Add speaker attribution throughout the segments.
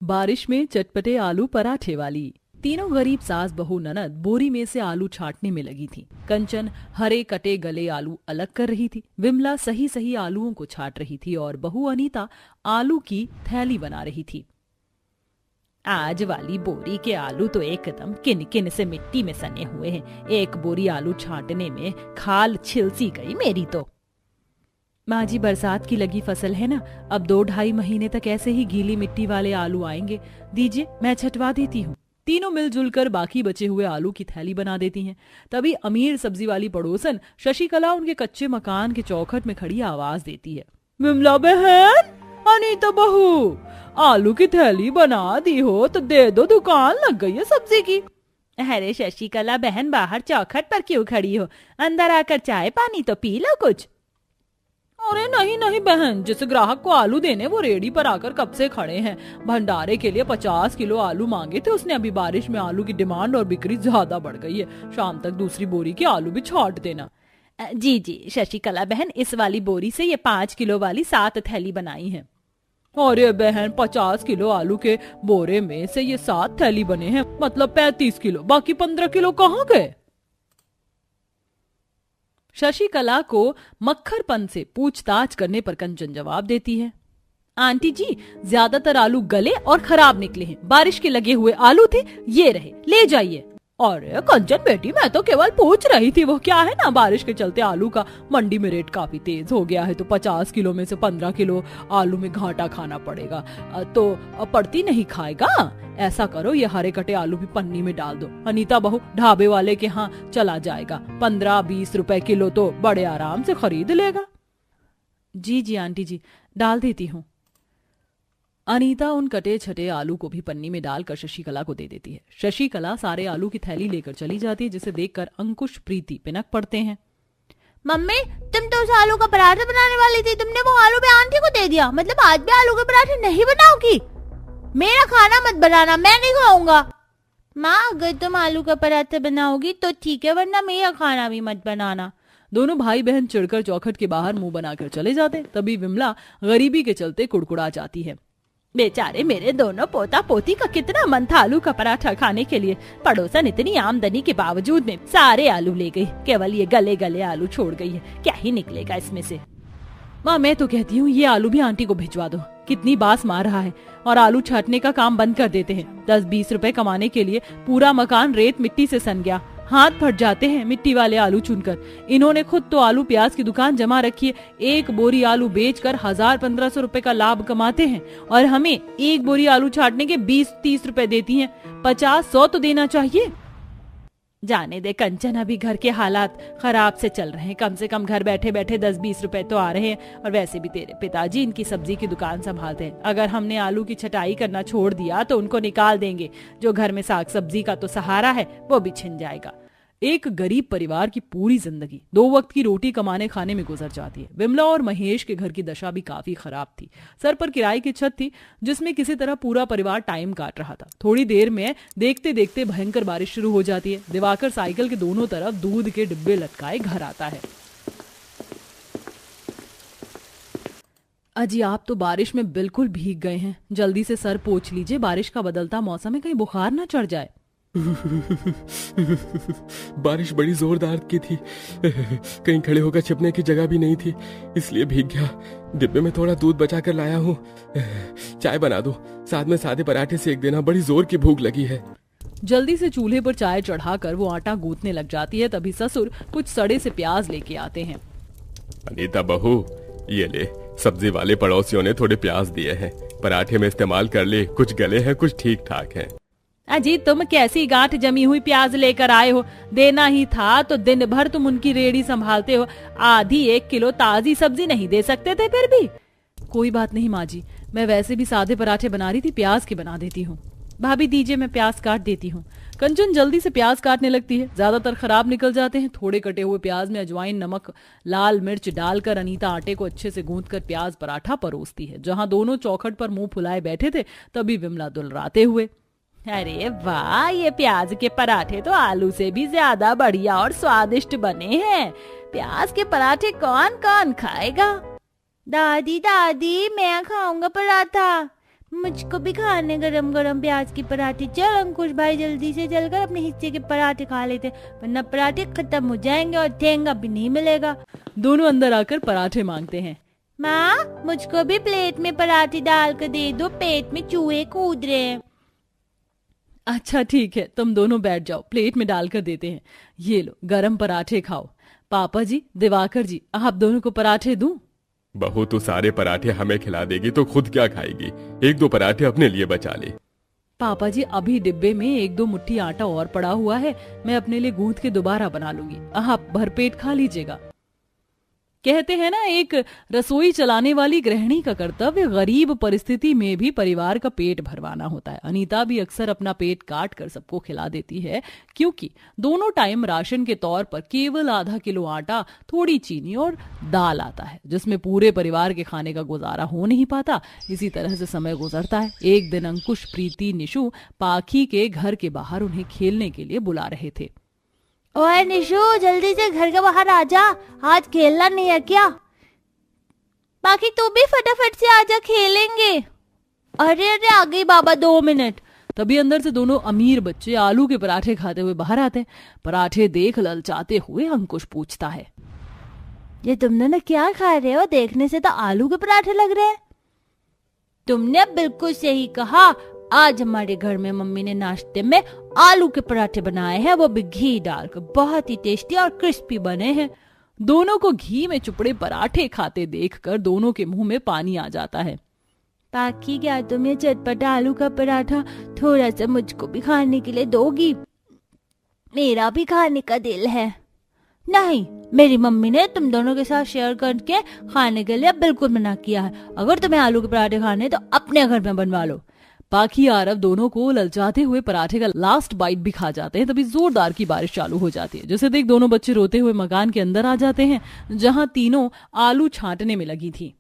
Speaker 1: बारिश में चटपटे आलू पराठे वाली। तीनों गरीब सास बहू ननद बोरी में से आलू छांटने में लगी थी। कंचन हरे कटे गले आलू अलग कर रही थी, विमला सही सही आलूओं को छांट रही थी और बहू अनीता आलू की थैली बना रही थी। आज वाली बोरी के आलू तो एकदम किन-किन से मिट्टी में सने हुए हैं। एक बोरी आलू छांटने में खाल छिलसी गई मेरी तो। माँ जी, बरसात की लगी फसल है ना, अब 2-2.5 महीने तक ऐसे ही गीली मिट्टी वाले आलू आएंगे। दीजिए, मैं छटवा देती हूँ। तीनों मिलजुल कर बाकी बचे हुए आलू की थैली बना देती हैं। तभी अमीर सब्जी वाली पड़ोसन शशिकला उनके कच्चे मकान के चौखट में खड़ी आवाज देती है, विमला बहन, अनीता बहू, आलू की थैली बना दी हो तो दे दो, दुकान लग गई है सब्जी की। अरे शशिकला बहन, बाहर चौखट पर क्यों खड़ी हो? अंदर आकर चाय पानी तो पी लो कुछ। अरे नहीं नहीं बहन, जिस ग्राहक को आलू देने वो रेडी पर आकर कब से खड़े हैं। भंडारे के लिए 50 किलो आलू मांगे थे उसने। अभी बारिश में आलू की डिमांड और बिक्री ज्यादा बढ़ गई है। शाम तक दूसरी बोरी के आलू भी छांट देना। जी जी शशिकला बहन, इस वाली बोरी से ये 5 किलो वाली 7 थैली बनाई है। अरे बहन, 50 किलो आलू के बोरे में से ये 7 थैली बने हैं, मतलब 35 किलो। बाकी 15 किलो कहाँ गए? शशिकला को मक्खरपन से पूछताछ करने पर कंचन जवाब देती है, आंटी जी, ज्यादातर आलू गले और खराब निकले हैं। बारिश के लगे हुए आलू थे, ये रहे, ले जाइए। अरे कंचन बेटी, मैं तो केवल पूछ रही थी। वो क्या है ना, बारिश के चलते आलू का मंडी में रेट काफी तेज हो गया है, तो 50 किलो में से 15 किलो आलू में घाटा खाना पड़ेगा। तो पड़ती नहीं खाएगा। ऐसा करो, ये हरे कटे आलू भी पन्नी में डाल दो। अनीता बहू ढाबे वाले के यहाँ चला जाएगा, 15-20 रुपए किलो तो बड़े आराम से खरीद लेगा। जी जी आंटी जी, डाल देती हूँ। अनीता उन कटे छटे आलू को भी पन्नी में डालकर शशिकला को दे देती है। शशिकला सारे आलू की थैली लेकर चली जाती है, जिसे देखकर अंकुश प्रीति पिनक पड़ते हैं।
Speaker 2: मम्मी, तुम तो उस आलू का पराठा बनाने वाली थी, तुमने वो आलू भी आंटी को दे दिया। मतलब आज भी आलू के पराठे नहीं बनाओगी? मेरा खाना मत बनाना, मैं नहीं खाऊंगा। माँ, अगर तुम आलू का पराठा बनाओगी तो ठीक है, वरना मेरा खाना भी मत बनाना।
Speaker 1: दोनों भाई बहन चिढ़कर चौखट के बाहर मुंह बनाकर चले जाते। तभी विमला गरीबी के चलते कुड़कुड़ा जाती है। बेचारे मेरे दोनों पोता पोती का कितना मन था आलू का पराठा खाने के लिए। पड़ोसन इतनी आमदनी के बावजूद में सारे आलू ले गई, केवल ये गले गले आलू छोड़ गई है। क्या ही निकलेगा इसमें से? माँ, मैं तो कहती हूँ ये आलू भी आंटी को भिजवा दो। कितनी बास मार रहा है, और आलू छाटने का काम बंद कर देते हैं। 10-20 रुपए कमाने के लिए पूरा मकान रेत मिट्टी से सन गया। हाथ फट जाते हैं मिट्टी वाले आलू चुनकर। इन्होंने खुद तो आलू प्याज की दुकान जमा रखी है, एक बोरी आलू बेचकर 1000-1500 रुपए का लाभ कमाते हैं, और हमें एक बोरी आलू छाटने के 20-30 रुपए देती हैं। 50-100 तो देना चाहिए। जाने दे कंचन, अभी घर के हालात खराब से चल रहे हैं। कम से कम घर बैठे बैठे 10-20 रुपए तो आ रहे हैं, और वैसे भी तेरे पिताजी इनकी सब्जी की दुकान संभालते हैं। अगर हमने आलू की छटाई करना छोड़ दिया तो उनको निकाल देंगे। जो घर में साग सब्जी का तो सहारा है वो भी छिन जाएगा। एक गरीब परिवार की पूरी जिंदगी 2 वक्त की रोटी कमाने खाने में गुजर जाती है। विमला और महेश के घर की दशा भी काफी खराब थी। सर पर किराए की छत थी, जिसमें किसी तरह पूरा परिवार टाइम काट रहा था। थोड़ी देर में देखते देखते भयंकर बारिश शुरू हो जाती है। दिवाकर साइकिल के दोनों तरफ दूध के डिब्बे लटकाए घर आता है। अजी, आप तो बारिश में बिल्कुल भीग गए हैं। जल्दी से सर पोंछ लीजिए, बारिश का बदलता मौसम है, कहीं बुखार ना चढ़ जाए।
Speaker 3: बारिश बड़ी जोरदार की थी, कहीं खड़े होकर छिपने की जगह भी नहीं थी, इसलिए भीग गया। डिब्बे में थोड़ा दूध बचा कर लाया हूँ। चाय बना दो, साथ में सादे पराठे सेक देना, बड़ी जोर की भूख लगी है।
Speaker 1: जल्दी से चूल्हे पर चाय चढ़ाकर वो आटा गूंथने लग जाती है। तभी ससुर कुछ सड़े से प्याज लेके आते हैं।
Speaker 3: अनीता बहू, ये ले, सब्जी वाले पड़ोसियों ने थोड़े प्याज दिए हैं, पराठे में इस्तेमाल कर ले। कुछ गले हैं, कुछ ठीक ठाक हैं।
Speaker 1: अजी, तुम कैसी गांठ जमी हुई प्याज लेकर आए हो? देना ही था तो दिन भर तुम उनकी रेड़ी संभालते हो। आधी 1 किलो ताजी सब्जी नहीं दे सकते थे फिर भी? कोई बात नहीं माँ जी, मैं वैसे भी सादे पराठे बना रही थी, प्याज के बना देती हूँ। भाभी दीजिए, मैं प्याज काट देती हूँ। कंचन जल्दी से प्याज काटने लगती है। ज्यादातर खराब निकल जाते हैं। थोड़े कटे हुए प्याज में अजवाइन, नमक, लाल मिर्च डालकर अनीता आटे को अच्छे से गूंथकर प्याज पराठा परोसती है। जहां दोनों चौखट पर मुंह फुलाए बैठे थे, तभी विमला दुलराते हुए, अरे वाह, ये प्याज के पराठे तो आलू से भी ज्यादा बढ़िया और स्वादिष्ट बने हैं। प्याज के पराठे कौन कौन खाएगा?
Speaker 2: दादी दादी, मैं खाऊंगा पराठा। मुझको भी खाने गरम गरम प्याज के पराठे। चल अंकुश भाई जल्दी से चलकर अपने हिस्से के पराठे खा लेते, वरना पराठे खत्म हो जाएंगे और ठेंगा भी नहीं मिलेगा।
Speaker 1: दोनों अंदर आकर पराठे मांगते हैं।
Speaker 2: माँ मुझको भी प्लेट में पराठे डाल कर दे दो, पेट में चूहे कूद रहे हैं।
Speaker 1: अच्छा ठीक है, तुम दोनों बैठ जाओ, प्लेट में डालकर देते हैं। ये लो गरम पराठे खाओ। पापा जी, दिवाकर जी, आप दोनों को पराठे दूं?
Speaker 3: बहू तो सारे पराठे हमें खिला देगी तो खुद क्या खाएगी, 1-2 पराठे अपने लिए बचा ले।
Speaker 1: पापा जी, अभी डिब्बे में 1-2 मुट्ठी आटा और पड़ा हुआ है, मैं अपने लिए गूंथ के दोबारा बना लूंगी, आप भरपेट खा लीजिएगा। कहते हैं ना, एक रसोई चलाने वाली गृहिणी का कर्तव्य गरीब परिस्थिति में भी परिवार का पेट भरवाना होता है। अनीता भी अक्सर अपना पेट काट कर सबको खिला देती है, क्योंकि दोनों टाइम राशन के तौर पर केवल आधा किलो आटा, थोड़ी चीनी और दाल आता है, जिसमें पूरे परिवार के खाने का गुजारा हो नहीं पाता। इसी तरह से समय गुजरता है। एक दिन अंकुश, प्रीति, निशु पाखी के घर के बाहर उन्हें खेलने के लिए बुला रहे थे।
Speaker 2: ओए निशु, जल्दी से घर के बाहर आ जा, आज खेलना नहीं है क्या? बाकी तू भी फटाफट से आजा, खेलेंगे। अरे अरे आ गई बाबा, 2 मिनट।
Speaker 1: तभी अंदर से दोनों अमीर बच्चे आलू के पराठे खाते हुए बाहर आते हैं। पराठे देख ललचाते हुए अंकुश पूछता है,
Speaker 2: ये तुम दोनों क्या खा रहे हो? देखने से तो आलू के पराठे लग रहे हैं। तुमने बिल्कुल सही कहा, आज हमारे घर में मम्मी ने नाश्ते में आलू के पराठे बनाए हैं, वो भी घी डालकर। बहुत ही टेस्टी और क्रिस्पी बने हैं।
Speaker 1: दोनों को घी में चुपड़े पराठे खाते देखकर दोनों के मुंह में पानी आ जाता है।
Speaker 2: पाखी, क्या तुम ये चटपटा आलू का पराठा थोड़ा सा मुझको भी खाने के लिए दोगी? मेरा भी खाने का दिल है। नहीं, मेरी मम्मी ने तुम दोनों के साथ शेयर करके खाने के लिए बिल्कुल मना किया है। अगर तुम्हें आलू के पराठे खाने तो अपने घर में बनवा लो।
Speaker 1: पाखी आरव दोनों को ललचाते हुए पराठे का लास्ट बाइट भी खा जाते हैं। तभी जोरदार की बारिश चालू हो जाती है, जिसे देख दोनों बच्चे रोते हुए मकान के अंदर आ जाते हैं, जहां तीनों आलू छांटने में लगी थी।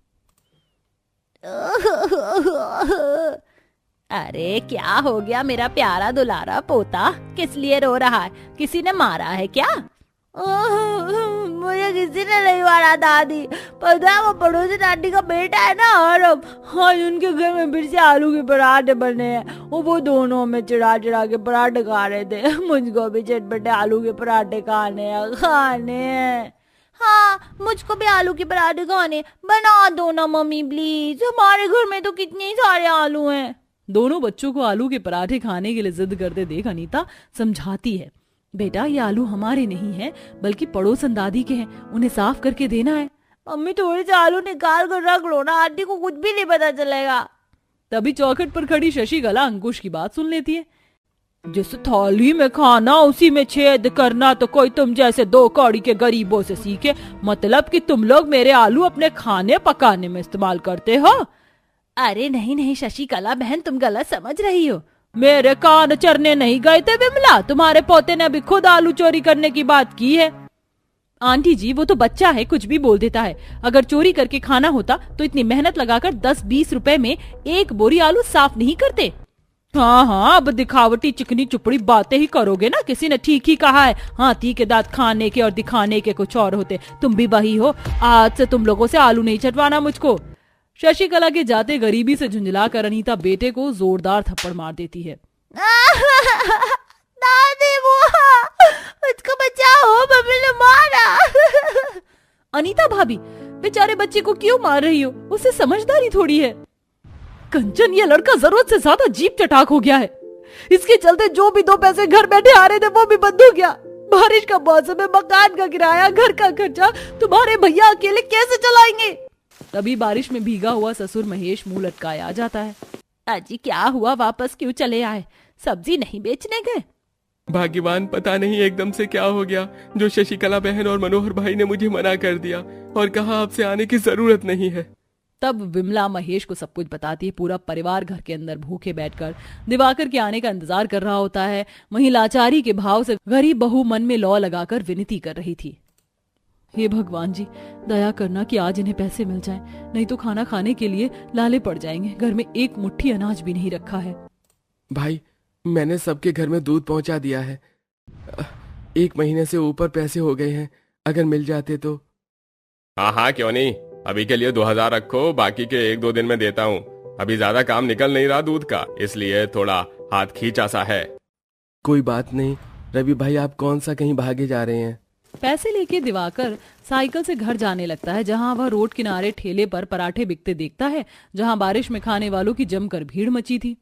Speaker 2: अरे क्या हो गया मेरा प्यारा दुलारा पोता, किस लिए रो रहा है? किसी ने मारा है क्या? मुझे किसी ने नहीं मारा दादी, पता है वो पड़ोसी दादी का बेटा है ना आरव, हाँ उनके घर में फिर से आलू के पराठे बने हैं। वो दोनों में चिढ़ा चिढ़ा के पराठे खा रहे थे। मुझको भी चटपटे आलू के पराठे खाने हैं। हाँ मुझको भी आलू के पराठे खाने, बना दो ना मम्मी प्लीज, हमारे घर में तो कितने सारे आलू हैं।
Speaker 1: दोनों बच्चों को आलू के पराठे खाने के लिए जिद करते देख अनीता समझाती है, बेटा ये आलू हमारे नहीं हैं, बल्कि पड़ोसन दादी के हैं, उन्हें साफ करके देना है।
Speaker 2: मम्मी थोड़े से आलू निकाल कर रख लो ना, आंटी को कुछ भी नहीं पता चलेगा।
Speaker 1: तभी चौखट पर खड़ी शशिकला अंकुश की बात सुन लेती है। जिस थाली में खाना उसी में छेद करना तो कोई तुम जैसे 2 कौड़ी के गरीबों से सीखे, मतलब कि तुम लोग मेरे आलू अपने खाने पकाने में इस्तेमाल करते हो।
Speaker 2: अरे नहीं नहीं शशिकला बहन, तुम गलत समझ रही हो।
Speaker 1: मेरे कान चरने नहीं गए थे विमला, तुम्हारे पोते ने अभी खुद आलू चोरी करने की बात की है। आंटी जी वो तो बच्चा है, कुछ भी बोल देता है। अगर चोरी करके खाना होता तो इतनी मेहनत लगाकर 10-20 रुपए में 1 बोरी आलू साफ नहीं करते। हाँ अब दिखावटी चिकनी चुपड़ी बातें ही करोगे ना। किसी ने ठीक ही कहा है, हाथी के दांत खाने के और दिखाने के कुछ और होते। तुम भी वही हो, आज से तुम लोगों से आलू नहीं छटवाना मुझको। शशिकला के जाते गरीबी से झुंझला कर अनीता बेटे को जोरदार थप्पड़ मार देती है।
Speaker 2: दादी मुझको बचाओ, मम्मी ने मारा।
Speaker 1: अनीता भाभी, बेचारे बच्चे को क्यों मार रही हो? उसे समझदारी थोड़ी है। कंचन, ये लड़का जरूरत से ज्यादा जीप चटाक हो गया है। इसके चलते जो भी 2 पैसे घर बैठे आ रहे थे वो भी बंद हो गया। बारिश का मौसम है, मकान का किराया, घर का खर्चा तुम्हारे भैया अकेले कैसे चलाएंगे? तभी बारिश में भीगा हुआ ससुर महेश मुंह लटकाए आ जाता है।
Speaker 2: अजी क्या हुआ, वापस क्यों चले आए? सब्जी नहीं बेचने गए?
Speaker 3: भाग्यवान, पता नहीं एकदम से क्या हो गया, जो शशिकला बहन और मनोहर भाई ने मुझे मना कर दिया और कहा आपसे आने की जरूरत नहीं है।
Speaker 1: तब विमला महेश को सब कुछ बताती है। पूरा परिवार घर के अंदर भूखे बैठकर दिवाकर के आने का इंतजार कर रहा होता है। वहीं लाचारी के भाव से गरीब बहू मन में लौ लगाकर विनती कर रही थी, हे भगवान जी दया करना कि आज इन्हें पैसे मिल जाएं, नहीं तो खाना खाने के लिए लाले पड़ जाएंगे। घर में 1 मुट्ठी अनाज भी नहीं रखा है।
Speaker 3: भाई मैंने सबके घर में दूध पहुंचा दिया है, 1 महीने से ऊपर पैसे हो गए हैं, अगर मिल जाते तो। हाँ क्यों नहीं, अभी के लिए 2000 रखो, बाकी के 1-2 दिन में देता हूँ। अभी ज्यादा काम निकल नहीं रहा दूध का, इसलिए थोड़ा हाथ खींचा सा है। कोई बात नहीं रवि भाई, आप कौन सा कहीं भागे जा रहे हैं?
Speaker 1: पैसे लेके दिवाकर साइकिल से घर जाने लगता है, जहां वह रोड किनारे ठेले पर पराठे बिकते देखता है, जहां बारिश में खाने वालों की जमकर भीड़ मची थी।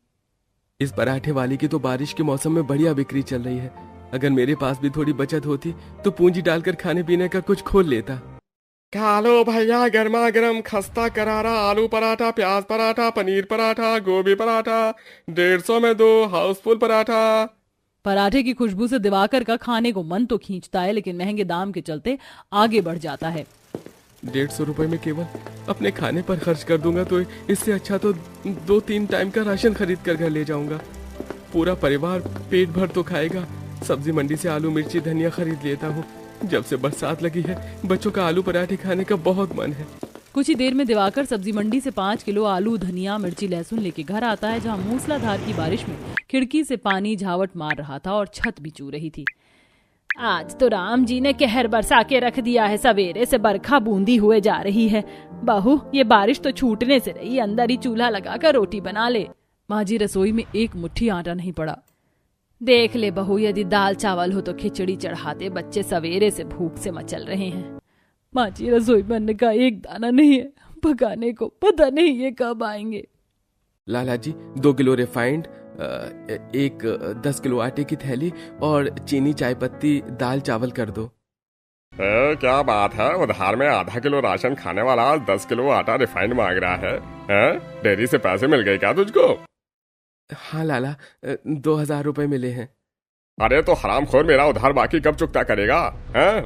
Speaker 3: इस पराठे वाली की तो बारिश के मौसम में बढ़िया बिक्री चल रही है। अगर मेरे पास भी थोड़ी बचत होती तो पूंजी डालकर खाने पीने का कुछ खोल लेता। खा लो भैया, गर्मा गर्म खस्ता करारा आलू पराठा, प्याज पराठा, पनीर पराठा, गोभी पराठा, 150 में 2 हाउसफुल पराठा।
Speaker 1: पराठे की खुशबू से दिवाकर का खाने को मन तो खींचता है, लेकिन महंगे दाम के चलते आगे बढ़ जाता है।
Speaker 3: 150 रुपए में केवल अपने खाने पर खर्च कर दूंगा तो इससे अच्छा तो 2-3 टाइम का राशन खरीद कर घर ले जाऊंगा। पूरा परिवार पेट भर तो खाएगा। सब्जी मंडी से आलू मिर्ची धनिया खरीद लेता हूँ। जब से बरसात लगी है बच्चों का आलू पराठे खाने का बहुत मन है।
Speaker 1: कुछ ही देर में दिवाकर सब्जी मंडी से 5 किलो आलू धनिया मिर्ची लहसुन लेके घर आता है, जहाँ मूसलाधार की बारिश में खिड़की से पानी झावट मार रहा था और छत भी चू रही थी। आज तो राम जी ने कहर बरसा के रख दिया है, सवेरे से बरखा बूंदी हुए जा रही है। बहू, ये बारिश तो छूटने से रही, अंदर ही चूल्हा लगाकर रोटी बना ले। माँ जी रसोई में एक मुट्ठी आटा नहीं पड़ा। देख ले बहू, यदि दाल चावल हो तो खिचड़ी चढ़ाते, बच्चे सवेरे से भूख से मचल रहे हैं। माँ जी रसोई बनने का एक दाना नहीं है, पकाने को पता नहीं ये कब आएंगे।
Speaker 3: लाला जी 2 किलो रिफाइंड, 10 किलो आटे की थैली और चीनी चाय पत्ती दाल चावल कर दो। क्या बात है, उधार में आधा किलो राशन खाने वाला आज 10 किलो आटा रिफाइंड मांग रहा है? डेयरी से पैसे मिल गए क्या तुझको? हाँ लाला, 2000 रुपए मिले हैं। अरे तो हरामखोर, मेरा उधार बाकी कब चुकता करेगा?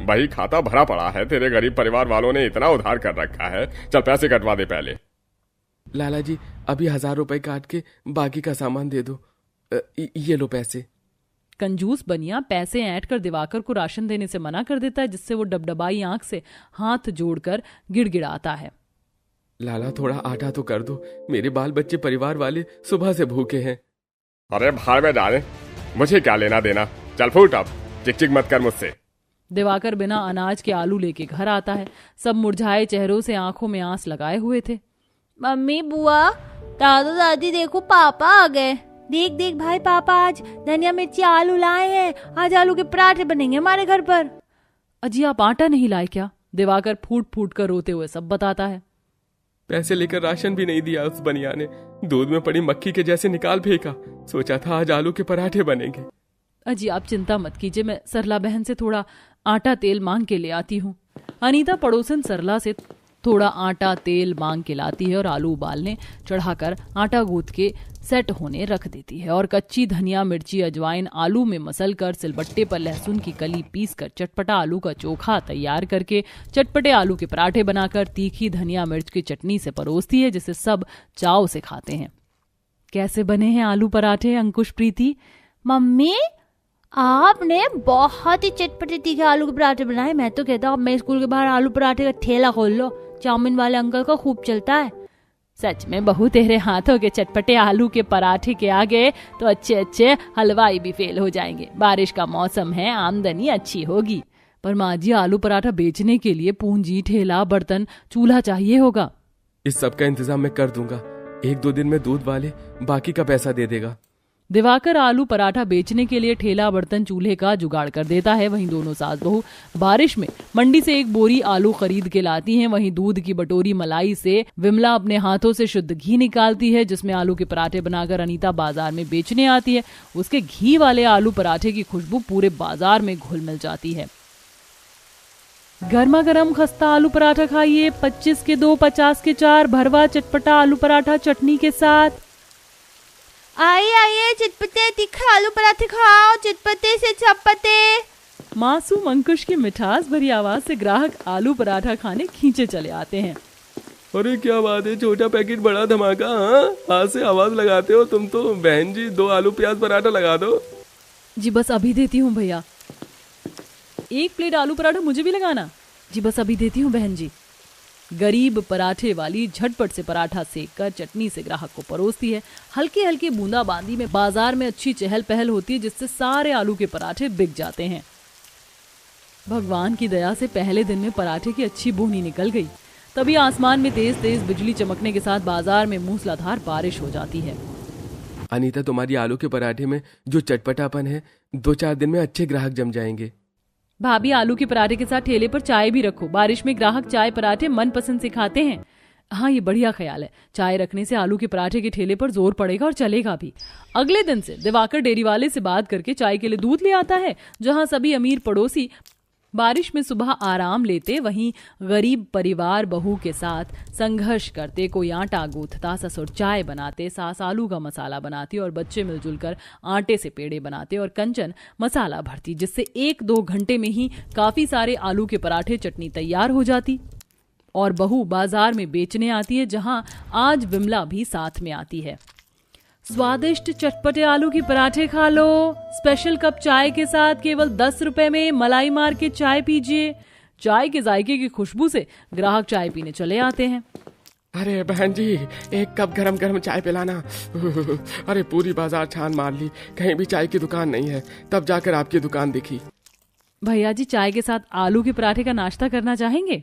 Speaker 3: वही खाता भरा पड़ा है, तेरे गरीब परिवार वालों ने इतना उधार कर रखा है। चल पैसे कटवा दे पहले। लाला जी अभी 1000 रुपए काट के बाकी का सामान दे दो। ये लो पैसे।
Speaker 1: कंजूस बनिया पैसे ऐंठ कर दिवाकर को राशन देने से मना कर देता है, जिससे वो डबडबाई आंख से हाथ जोड़कर गिड़गिड़ाता है।
Speaker 3: लाला थोड़ा आटा तो कर दो, मेरे बाल बच्चे परिवार वाले सुबह से भूखे हैं। अरे भाड़ में डाले, मुझे क्या लेना देना, चल फूट अब, चिक चिक मत कर मुझसे।
Speaker 1: दिवाकर बिना अनाज के आलू लेके घर आता है। सब मुरझाए चेहरों से आंखों में आंस लगाए हुए थे।
Speaker 2: मम्मी, बुआ, दादा दादी, देखो पापा आ गए। देख देख भाई, पापा आज धनिया मिर्ची आलू लाए हैं। आज आलू के पराठे बनेंगे हमारे घर पर।
Speaker 1: अजी आप आटा नहीं लाए क्या? दिवाकर फूट फूट कर रोते हुए सब बताता है।
Speaker 3: पैसे लेकर राशन भी नहीं दिया उस बनिया ने, दूध में पड़ी मक्खी के जैसे निकाल फेंका। सोचा था आज आलू के पराठे बनेंगे।
Speaker 1: अजी आप चिंता मत कीजिए, मैं सरला बहन से थोड़ा आटा तेल मांग के ले आती हूँ। अनीता पड़ोसन सरला से थोड़ा आटा तेल मांग के लाती है और आलू उबालने चढ़ाकर आटा गूंथ के सेट होने रख देती है और कच्ची धनिया मिर्ची अजवाइन आलू में मसल कर सिलबट्टे पर लहसुन की कली पीस कर चटपटा आलू का चोखा तैयार करके चटपटे आलू के पराठे बनाकर तीखी धनिया मिर्च की चटनी से परोसती है, जिसे सब चाव से खाते हैं। कैसे बने हैं आलू पराठे अंकुश प्रीति?
Speaker 2: मम्मी, आपने बहुत ही चटपटे तीखे आलू के पराठे बनाए। मैं तो कहता हूँ मैं स्कूल के बाहर आलू पराठे का ठेला खोल लो, चाउमीन वाले अंकल का खूब चलता है।
Speaker 1: सच में बहू, तेरे हाथों के चटपटे आलू के पराठे के आगे तो अच्छे अच्छे हलवाई भी फेल हो जाएंगे। बारिश का मौसम है, आमदनी अच्छी होगी। पर माँ जी आलू पराठा बेचने के लिए पूंजी, ठेला, बर्तन, चूल्हा चाहिए होगा।
Speaker 3: इस सब का इंतजाम मैं कर दूंगा। 1-2 दिन में दूध वाले बाकी का पैसा दे देगा।
Speaker 1: दिवाकर आलू पराठा बेचने के लिए ठेला, बर्तन, चूल्हे का जुगाड़ कर देता है। वहीं दोनों सास बहू बारिश में मंडी से एक बोरी आलू खरीद के लाती हैं। वहीं दूध की बटोरी मलाई से विमला अपने हाथों से शुद्ध घी निकालती है, जिसमें आलू के पराठे बनाकर अनीता बाजार में बेचने आती है। उसके घी वाले आलू पराठे की खुशबू पूरे बाजार में घुल मिल जाती है। गर्मा गर्म खस्ता आलू पराठा खाइए, 25 के 2, 50 के 4, भरवा चटपटा आलू पराठा चटनी के साथ।
Speaker 2: आइए आइए, चटपटे तीखे आलू पराठे खाओ, चटपटे से चटपटे।
Speaker 1: मासूम अंकुश की मिठास भरी आवाज से ग्राहक आलू पराठा खाने खींचे चले आते हैं।
Speaker 3: अरे क्या बात है, छोटा पैकेट बड़ा धमाका। हाथ से आवाज लगाते हो तुम तो। बहन जी 2 आलू प्याज पराठा लगा दो।
Speaker 1: जी बस अभी देती हूँ भैया। 1 प्लेट आलू पराठा मुझे भी लगाना। जी बस अभी देती हूँ बहन जी। गरीब पराठे वाली झटपट से पराठा सेक कर चटनी से ग्राहक को परोसती है। हल्की हल्की बूंदाबांदी में बाजार में अच्छी चहल पहल होती है, जिससे सारे आलू के पराठे बिक जाते हैं। भगवान की दया से पहले दिन में पराठे की अच्छी बोनी निकल गई। तभी आसमान में तेज तेज बिजली चमकने के साथ बाजार में मूसलाधार बारिश हो जाती है।
Speaker 3: अनीता, तुम्हारी आलू के पराठे में जो चटपटापन है, 2-4 दिन में अच्छे ग्राहक जम जाएंगे।
Speaker 1: भाभी, आलू के पराठे के साथ ठेले पर चाय भी रखो। बारिश में ग्राहक चाय पराठे मन पसंद से खाते हैं। हाँ, ये बढ़िया ख्याल है। चाय रखने से आलू के पराठे के ठेले पर जोर पड़ेगा और चलेगा भी। अगले दिन से दिवाकर डेयरी वाले से बात करके चाय के लिए दूध ले आता है। जहाँ सभी अमीर पड़ोसी बारिश में सुबह आराम लेते, वहीं गरीब परिवार बहू के साथ संघर्ष करते। कोई आटा गूंथता, ससुर चाय बनाते, सास आलू का मसाला बनाती और बच्चे मिलजुल कर आटे से पेड़े बनाते और कंचन मसाला भरती, जिससे 1-2 घंटे में ही काफी सारे आलू के पराठे चटनी तैयार हो जाती और बहू बाजार में बेचने आती है, जहां आज विमला भी साथ में आती है। स्वादिष्ट चटपटे आलू के पराठे खा लो, स्पेशल कप चाय के साथ केवल 10 रुपए में मलाई मार के चाय पीजिए। चाय के जायके की खुशबू से ग्राहक चाय पीने चले आते हैं।
Speaker 3: अरे बहन जी, 1 कप गरम गरम चाय पिलाना। अरे पूरी बाजार छान मार ली, कहीं भी चाय की दुकान नहीं है, तब जाकर आपकी दुकान दिखी।
Speaker 1: भैया जी, चाय के साथ आलू के पराठे का नाश्ता करना चाहेंगे?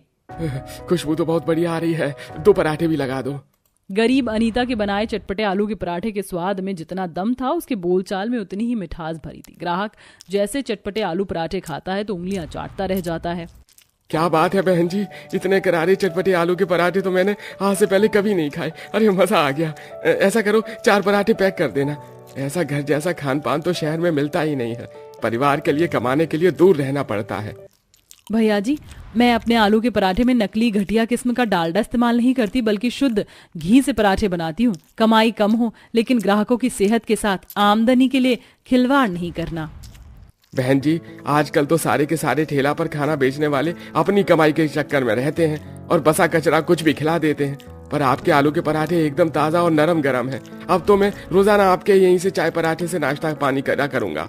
Speaker 3: खुशबू तो बहुत बढ़िया आ रही है, 2 पराठे भी लगा दो।
Speaker 1: गरीब अनीता के बनाए चटपटे आलू के पराठे के स्वाद में जितना दम था, उसके बोलचाल में उतनी ही मिठास भरी थी। ग्राहक जैसे चटपटे आलू पराठे खाता है तो उंगलियां चाटता रह जाता है।
Speaker 3: क्या बात है बहन जी, इतने करारे चटपटे आलू के पराठे तो मैंने आज से पहले कभी नहीं खाए। अरे मजा आ गया। ऐसा करो, 4 पराठे पैक कर देना। ऐसा घर जैसा खान पान तो शहर में मिलता ही नहीं है। परिवार के लिए कमाने के लिए दूर रहना पड़ता है।
Speaker 1: भैया जी, मैं अपने आलू के पराठे में नकली घटिया किस्म का डालडा इस्तेमाल नहीं करती, बल्कि शुद्ध घी से पराठे बनाती हूँ। कमाई कम हो, लेकिन ग्राहकों की सेहत के साथ आमदनी के लिए खिलवाड़ नहीं करना।
Speaker 3: बहन जी, आजकल तो सारे के सारे ठेला पर खाना बेचने वाले अपनी कमाई के चक्कर में रहते हैं और बसा कचरा कुछ भी खिला देते हैं, पर आपके आलू के पराठे एकदम ताज़ा और नरम गरम है। अब तो मैं रोजाना आपके यहीं से चाय पराठे से नाश्ता पानी करा करूंगा।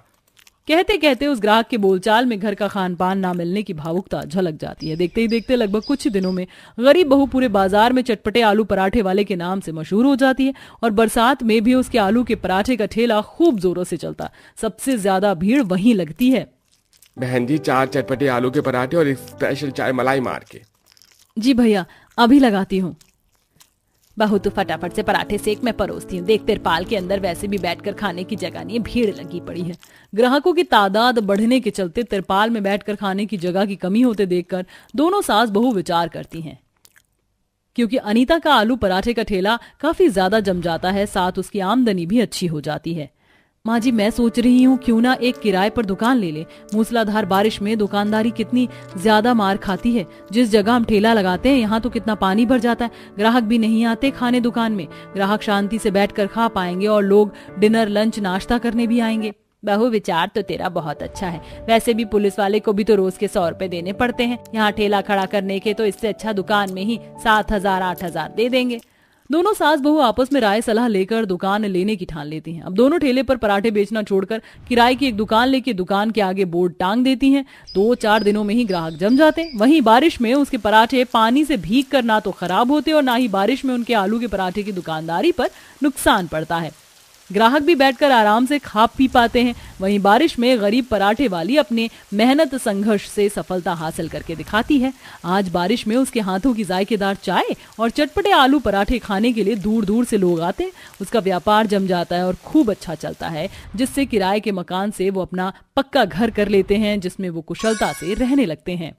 Speaker 1: कहते कहते उस ग्राहक के बोलचाल में घर का खान पान ना मिलने की भावुकता झलक जाती है। देखते ही देखते लगभग कुछ ही दिनों में गरीब बहू पूरे बाजार में चटपटे आलू पराठे वाले के नाम से मशहूर हो जाती है और बरसात में भी उसके आलू के पराठे का ठेला खूब जोरों से चलता। सबसे ज्यादा भीड़ वहीं लगती है।
Speaker 3: बहन जी, 4 चटपटे आलू के पराठे और एक स्पेशल चाय मलाई मार के।
Speaker 1: जी भैया, अभी लगाती हूँ।
Speaker 2: बहू तू फटाफट से पराठे सेक, मैं परोसती हूँ। देख, तिरपाल के अंदर वैसे भी बैठकर खाने की जगह नहीं है, भीड़ लगी पड़ी है।
Speaker 1: ग्राहकों की तादाद बढ़ने के चलते तिरपाल में बैठकर खाने की जगह की कमी होते देखकर दोनों सास बहू विचार करती हैं, क्योंकि अनीता का आलू पराठे का ठेला काफी ज्यादा जम जाता है, साथ उसकी आमदनी भी अच्छी हो जाती है। माँ जी, मैं सोच रही हूँ क्यों ना एक किराए पर दुकान ले ले। मूसलाधार बारिश में दुकानदारी कितनी ज्यादा मार खाती है। जिस जगह हम ठेला लगाते हैं यहाँ तो कितना पानी भर जाता है, ग्राहक भी नहीं आते खाने दुकान में। ग्राहक शांति से बैठकर खा पाएंगे और लोग डिनर लंच नाश्ता करने भी आएंगे।
Speaker 2: बहू, विचार तो तेरा बहुत अच्छा है। वैसे भी पुलिस वाले को भी तो रोज के 100 रुपए देने पड़ते हैं यहाँ ठेला खड़ा करने के, तो इससे अच्छा दुकान में ही 7,000-8,000 दे देंगे।
Speaker 1: दोनों सास बहू आपस में राय सलाह लेकर दुकान लेने की ठान लेती हैं। अब दोनों ठेले पर पराठे बेचना छोड़कर किराए की एक दुकान लेके दुकान के आगे बोर्ड टांग देती हैं। 2-4 दिनों में ही ग्राहक जम जाते हैं। वहीं बारिश में उसके पराठे पानी से भीग कर ना तो खराब होते और ना ही बारिश में उनके आलू के पराठे की दुकानदारी पर नुकसान पड़ता है। ग्राहक भी बैठकर आराम से खा पी पाते हैं। वहीं बारिश में गरीब पराठे वाली अपने मेहनत संघर्ष से सफलता हासिल करके दिखाती है। आज बारिश में उसके हाथों की जायकेदार चाय और चटपटे आलू पराठे खाने के लिए दूर दूर से लोग आते हैं। उसका व्यापार जम जाता है और खूब अच्छा चलता है, जिससे किराए के मकान से वो अपना पक्का घर कर लेते हैं, जिसमें वो कुशलता से रहने लगते हैं।